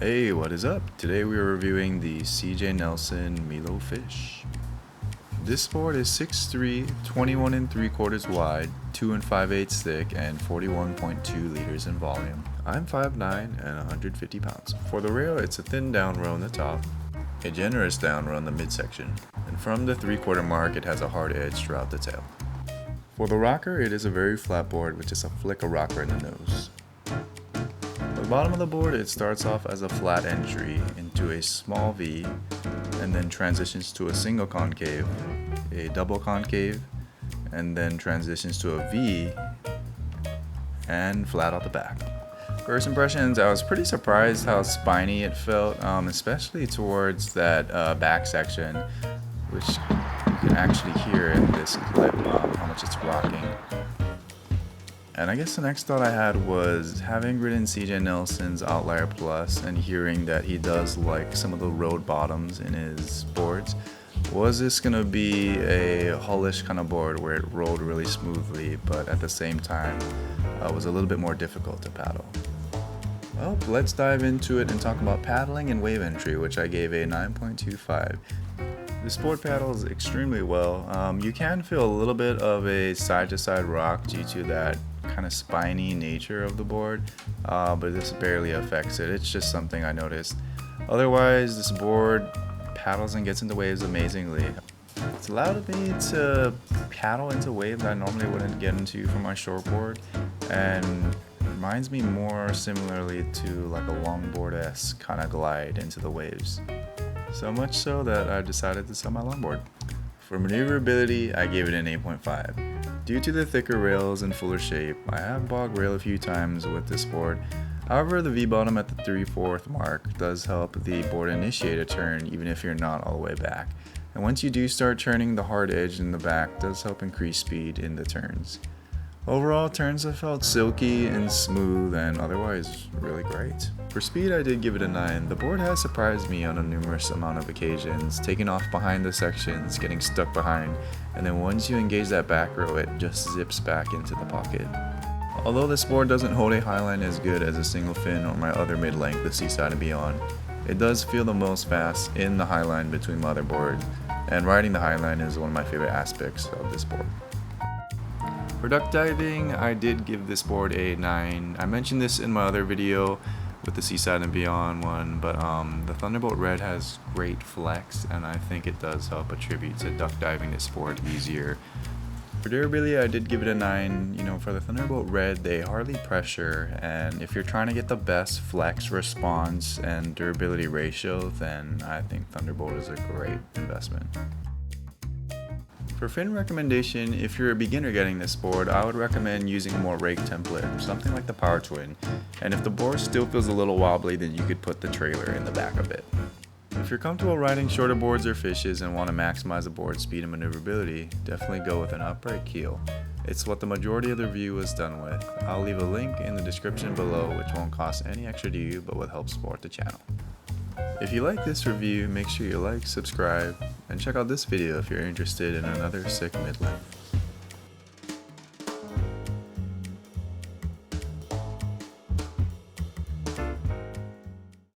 Hey, what is up? Today we are reviewing the CJ Nelson Milo fish. This board is 6'3", 21 3/4 wide, 2 5/8 thick, and 41.2 liters in volume. I'm 5'9" and 150 pounds. For the rail, it's a thin down row on the top, a generous down row in the midsection, and from the 3/4 mark it has a hard edge throughout the tail. For the rocker, it is a very flat board with just a flick of rocker in the nose. The bottom of the board, it starts off as a flat entry into a small V and then transitions to a single concave, a double concave, and then transitions to a V and flat out the back. First impressions, I was pretty surprised how spiny it felt, especially towards that back section, which you can actually hear in this clip how much it's rocking. And I guess the next thought I had was, having ridden CJ Nelson's Outlier Plus and hearing that he does like some of the road bottoms in his boards, was this gonna be a hullish kind of board where it rolled really smoothly, but at the same time was a little bit more difficult to paddle? Well, let's dive into it and talk about paddling and wave entry, which I gave a 9.25. This board paddles extremely well. You can feel a little bit of a side-to-side rock due to that kind of spiny nature of the board, but this barely affects it. It's just something I noticed. Otherwise, this board paddles and gets into waves amazingly. It's allowed me to paddle into waves I normally wouldn't get into from my shortboard, and reminds me more similarly to like a longboard-esque kind of glide into the waves. So much so that I decided to sell my longboard. For maneuverability, I gave it an 8.5. Due to the thicker rails and fuller shape, I have bogged rail a few times with this board. However, the V-bottom at the 3/4 mark does help the board initiate a turn even if you're not all the way back. And once you do start turning, the hard edge in the back does help increase speed in the turns. Overall, turns have felt silky and smooth and otherwise really great. For speed, I did give it a 9. The board has surprised me on a numerous amount of occasions, taking off behind the sections, getting stuck behind, and then once you engage that back row, it just zips back into the pocket. Although this board doesn't hold a highline as good as a single fin or my other mid-length, the Seaside and Beyond, it does feel the most fast in the highline between my other boards, and riding the highline is one of my favorite aspects of this board. For duck diving, I did give this board a 9. I mentioned this in my other video with the Seaside and Beyond one, but the Thunderbolt Red has great flex, and I think it does help attribute to duck diving this board easier. For durability, I did give it a 9. For the Thunderbolt Red, they hardly pressure, and if you're trying to get the best flex response and durability ratio, then I think Thunderbolt is a great investment. For fin recommendation, if you're a beginner getting this board, I would recommend using a more rake template, something like the Power Twin, and if the board still feels a little wobbly, then you could put the trailer in the back of it. If you're comfortable riding shorter boards or fishes and want to maximize the board speed and maneuverability, definitely go with an upright keel. It's what the majority of the review was done with. I'll leave a link in the description below, which won't cost any extra to you but will help support the channel. If you like this review, make sure you like, subscribe, and check out this video if you're interested in another sick mid-length.